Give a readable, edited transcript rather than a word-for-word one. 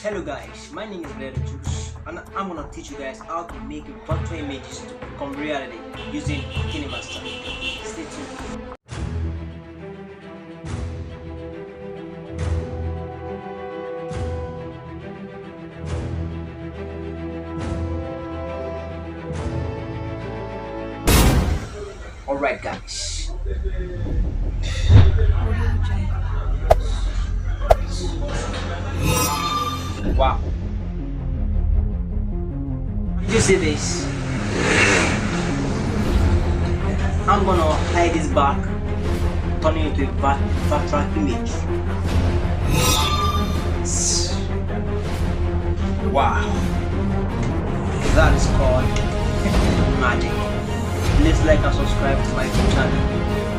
Hello guys, my name is Juice and I'm gonna teach you guys how to make virtual images to become reality using KINEMASTER. Stay tuned. Alright guys. Wow. Did you see this? I'm gonna hide this back, turn it into a virtual image. Wow. That is called magic. Please like and subscribe to my channel.